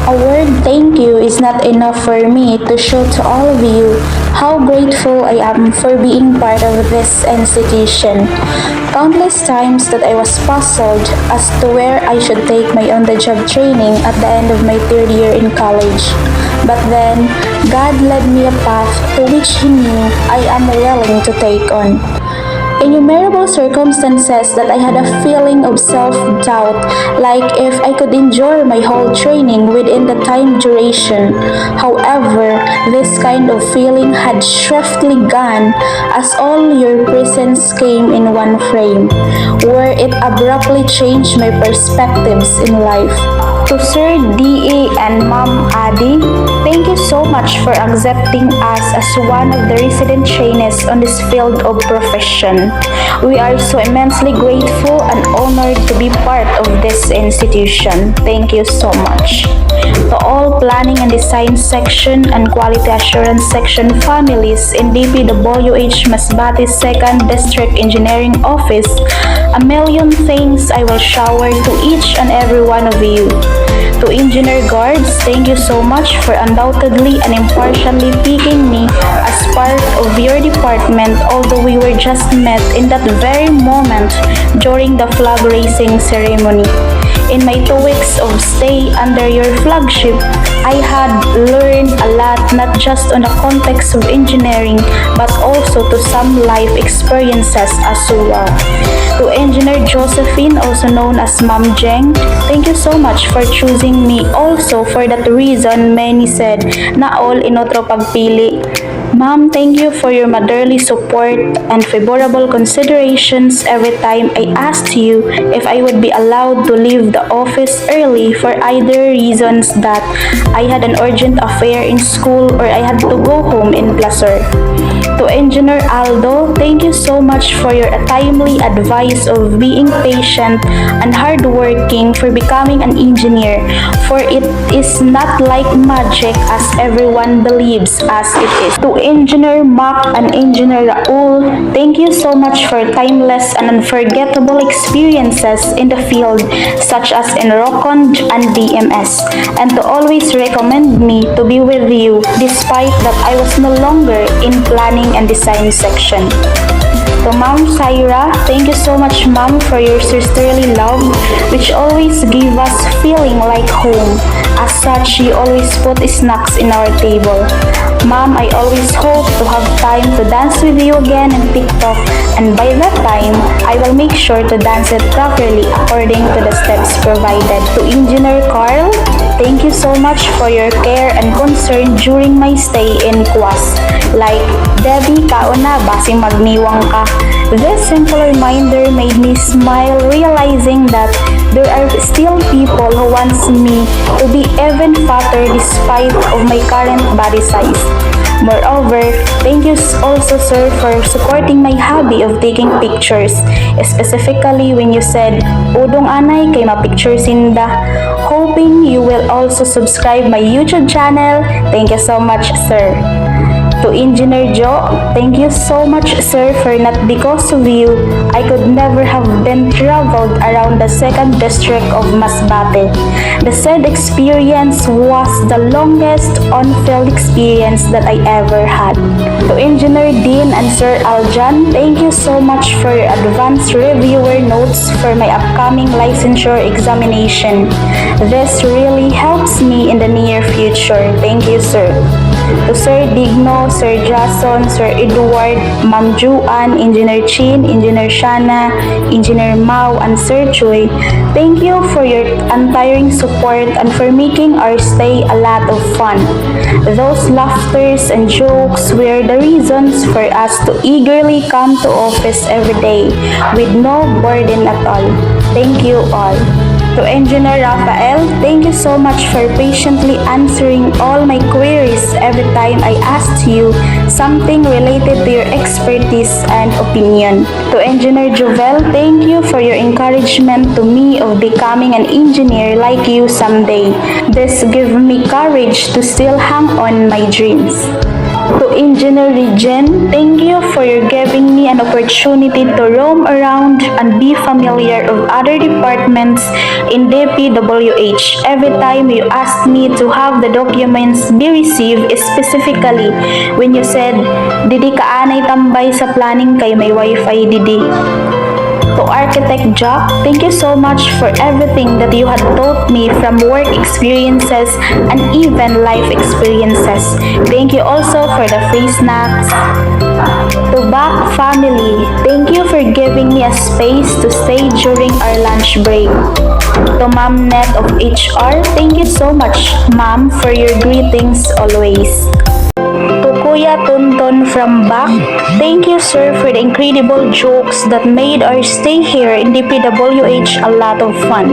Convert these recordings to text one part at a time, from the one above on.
A word thank you is not enough for me to show to all of you how grateful I am for being part of this institution. Countless times that I was puzzled as to where I should take my on-the-job training at the end of my third year in college. But then, God led me a path to which He knew I am willing to take on. Innumerable circumstances that I had a feeling of self-doubt, like if I could endure my whole training within the time duration. However, this kind of feeling had swiftly gone as all your presence came in one frame, where it abruptly changed my perspectives in life. To Sir DA and Ma'am Adi, thank you so much for accepting us as one of the resident trainees on this field of profession. We are so immensely grateful and honored to be part of this institution. Thank you so much. To all planning and design section and quality assurance section families in DPWH Masbate 2nd District Engineering Office, a million thanks I will shower to each and every one of you. To engineer guards, thank you so much for undoubtedly and impartially picking me as part of your department, although we were just met in that very moment during the flag raising ceremony. In my 2 weeks of stay under your flagship, I had learned a lot not just on the context of engineering but also to some life experiences as well. To Engineer Josephine, also known as Ma'am Jeng, thank you so much for choosing me also for that reason many said na all inotro pagpili. Ma'am, thank you for your motherly support and favorable considerations every time I asked you if I would be allowed to leave the office early for either reasons that I had an urgent affair in school or I had to go home in Placer. To Engineer Aldo, thank you so much for your timely advice of being patient and hardworking for becoming an engineer, for it is not like magic as everyone believes as it is. To Engineer Mac and Engineer Raul, thank you so much for timeless and unforgettable experiences in the field such as in Rocon and DMS, and to always recommend me to be with you despite that I was no longer in planning and design section. To Ma'am Syra, thank you so much Ma'am for your sisterly love which always give us feeling like home. As such, you always put snacks in our table. Ma'am, I always hope to have time to dance with you again in TikTok, and by that time, I will make sure to dance it properly according to the steps provided. To Engineer Carl, thank you so much for your care and concern during my stay in Kuas. Like, Debbie, kauna, basi magniwang ka. This simple reminder made me smile, realizing that there are still people who wants me to be even fatter despite of my current body size. Moreover, thank you also sir for supporting my hobby of taking pictures, specifically when you said, "Udong anay kay ma-picture sinda." Hoping you will also subscribe my YouTube channel. Thank you so much, sir. To Engineer Joe, thank you so much sir for not because of you, I could never have been traveled around the 2nd district of Masbate. The said experience was the longest on-field experience that I ever had. To Engineer Dean and Sir Aljan, thank you so much for your advanced reviewer notes for my upcoming licensure examination. This really helps me in the near future. Thank you sir. To Sir Digno, Sir Jason, Sir Edward, Ma'am Juan, Engineer Chin, Engineer Shana, Engineer Mau, and Sir Choi, thank you for your untiring support and for making our stay a lot of fun. Those laughters and jokes were the reasons for us to eagerly come to office every day with no burden at all. Thank you all. To Engineer Rafael, thank you so much for patiently answering all my queries every time I asked you something related to your expertise and opinion. To Engineer Jovel, thank you for your encouragement to me of becoming an engineer like you someday. This gives me courage to still hang on my dreams. To Engineer Regen, thank you for your giving me an opportunity to roam around and be familiar of other departments in DPWH. Every time you asked me to have the documents be received, specifically when you said, Didi ka anay tambay sa planning kay may wifi didi. To Architect Jack, thank you so much for everything that you had taught me from work experiences and even life experiences. Thank you also for the free snacks. To Back family, thank you for giving me a space to stay during our lunch break. To Ma'am Net of HR, thank you so much, Ma'am, for your greetings always. To Kuya Tonton from Back, thank you sir for the incredible jokes that made our stay here in DPWH a lot of fun.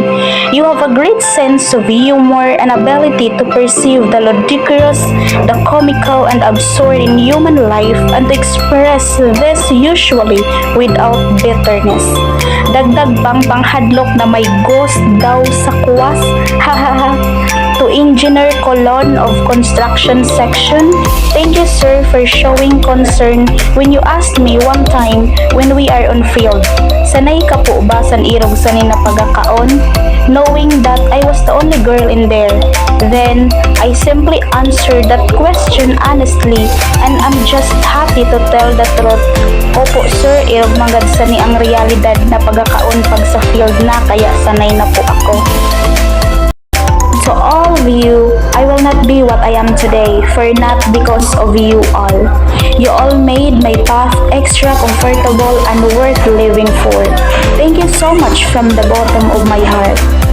You have a great sense of humor and ability to perceive the ludicrous, the comical and absurd in human life and to express this usually without bitterness. Dagdag pang panghadlok na may ghost daw sa kuwas, hahaha. To Engineer Colon of Construction Section, thank you sir for showing concern when you asked me one time when we are on field. Sanay ka po ba san irog sa na pagkakaon? Knowing that I was the only girl in there. Then, I simply answered that question honestly and I'm just happy to tell the truth. Opo sir, irog manggad sa ni ang realidad na pagkakaon pag sa field na kaya sanay na po ako. To all of you, I will not be what I am today, for not because of you all. You all made my path extra comfortable and worth living for. Thank you so much from the bottom of my heart.